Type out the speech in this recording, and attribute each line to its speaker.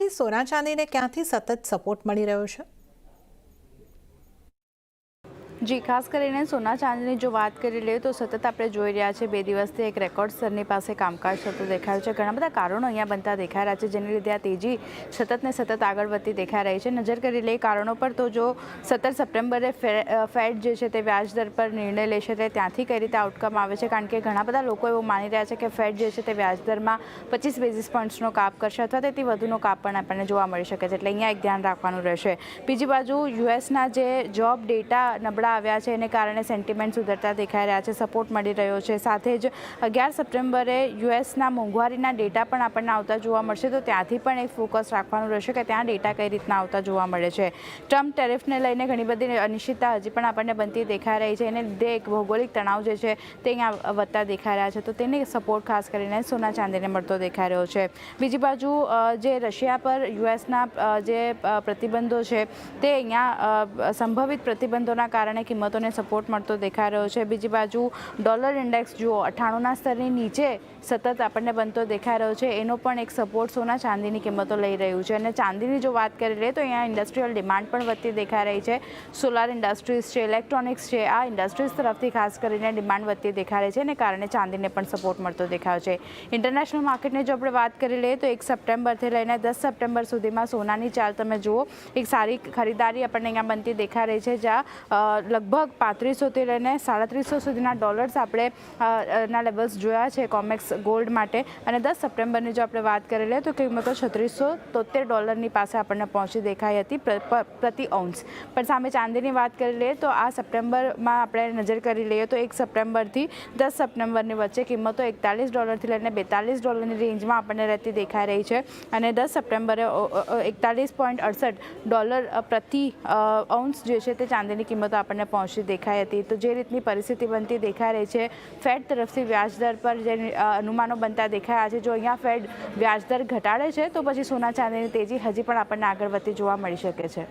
Speaker 1: પિંકીભાઈ, સોના ચાંદીને ક્યાંથી સતત સપોર્ટ મળી રહ્યો છે?
Speaker 2: જી, ખાસ કરીને સોના ચાંદીની જો વાત કરી લઈએ તો સતત આપણે જોઈ રહ્યા છે 2 દિવસથી એક રેકોર્ડ સ્તરની પાસે કામકાજ થતું દેખાયું છે. ઘણા બધા કારણો અહીંયા બનતા દેખાઈ રહ્યા છે, જેને લીધે આ તેજી સતત ને સતત આગળ વધતી દેખાઈ રહી છે. નજર કરી લઈએ કારણો પર તો જો 17 સપ્ટેમ્બરે ફેડ જે છે તે વ્યાજ દર પર નિર્ણય લેશે તે ત્યાંથી કઈ રીતે આઉટકમ આવે છે, કારણ કે ઘણા બધા લોકો એવું માની રહ્યા છે કે ફેડ જે છે તે વ્યાજ દરમાં 25 બેઝિસ પોઈન્ટ્સનો કાપ કરશે અથવા તેથી વધુનો કાપ પણ આપણને જોવા મળી શકે છે. એટલે અહીંયા એક ધ્યાન રાખવાનું રહેશે. બીજી બાજુ યુએસના જે જોબ ડેટા નબળા આવ્યા છે એને કારણે સેન્ટિમેન્ટ સુધરતા દેખાઈ રહ્યા છે, સપોર્ટ મળી રહ્યો છે. સાથે જ 11 સપ્ટેમ્બરે યુએસના મોંઘવારીના ડેટા પણ આપણને આવતા જોવા મળશે, તો ત્યાંથી પણ એક ફોકસ રાખવાનું રહેશે કે ત્યાં ડેટા કઈ રીતના આવતા જોવા મળે છે. ટ્રમ્પ ટેરિફને લઈને ઘણી બધી અનિશ્ચિતતા હજી પણ આપણને બનતી દેખાઈ રહી છે. એને લીધે એક ભૌગોલિક તણાવ જે છે તે અહીંયા વધતા દેખાઈ રહ્યા છે, તો તેને સપોર્ટ ખાસ કરીને સોના ચાંદીને મળતો દેખાઈ રહ્યો છે. બીજી બાજુ જે રશિયા પર યુએસના જે પ્રતિબંધો છે તે અહીંયા સંભવિત પ્રતિબંધોના કારણે કિંમતોને સપોર્ટ મળતો દેખાઈ રહ્યો છે. બીજી બાજુ ડોલર ઇન્ડેક્સ જુઓ 98ના સ્તરની નીચે સતત આપણને બનતો દેખાઈ રહ્યો છે, એનો પણ એક સપોર્ટ સોના ચાંદીની કિંમતો લઈ રહ્યું છે. અને ચાંદીની જો વાત કરી લઈએ તો અહીંયા ઇન્ડસ્ટ્રીયલ ડિમાન્ડ પણ વધતી દેખાઈ રહી છે. સોલાર ઇન્ડસ્ટ્રીઝ છે, ઇલેક્ટ્રોનિક્સ છે, આ ઇન્ડસ્ટ્રીઝ તરફથી ખાસ કરીને ડિમાન્ડ વધતી દેખાઈ રહી છે અને કારણે ચાંદીને પણ સપોર્ટ મળતો દેખાયો છે. ઇન્ટરનેશનલ માર્કેટની જો આપણે વાત કરી લઈએ તો 1 સપ્ટેમ્બરથી લઈને 10 સપ્ટેમ્બર સુધીમાં સોનાની ચાલ તમે જુઓ, એક સારી ખરીદારી આપણને અહીંયા બનતી દેખાઈ રહી છે, જ્યાં લગભગ 3500થી લઈને 3750 સુધીના ડોલર્સ આપણે ના લેવલ્સ જોયા છે કોમેક્સ ગોલ્ડ માટે. અને 10 સપ્ટેમ્બરની જો આપણે વાત કરી લઈએ તો કિંમતો $3673 પાસે આપણને પહોંચી દેખાઈ હતી પ્રતિ ઓન્સ. પણ સામે ચાંદીની વાત કરી લઈએ તો આ સપ્ટેમ્બરમાં આપણે નજર કરી લઈએ તો 1 સપ્ટેમ્બરથી 10 સપ્ટેમ્બરની વચ્ચે કિંમતો $41થી લઈને $42ની રેન્જમાં આપણને રહેતી દેખાઈ રહી છે. અને 10 સપ્ટેમ્બરે $41.68 પ્રતિ ઓન્સ જે છે તે ચાંદીની કિંમતો આપણને પહોંચી દેખાઈ હતી. તો જે રીતની પરિસ્થિતિ બનતી દેખાઈ રહી છે, ફેડ તરફથી વ્યાજદર પર જે અનુમાનો બનતા દેખાયા છે, જો અહીંયા ફેડ વ્યાજદર ઘટાડે છે તો પછી સોના ચાંદીની તેજી હજી પણ આપણને આગળ વધતી જોવા મળી શકે છે.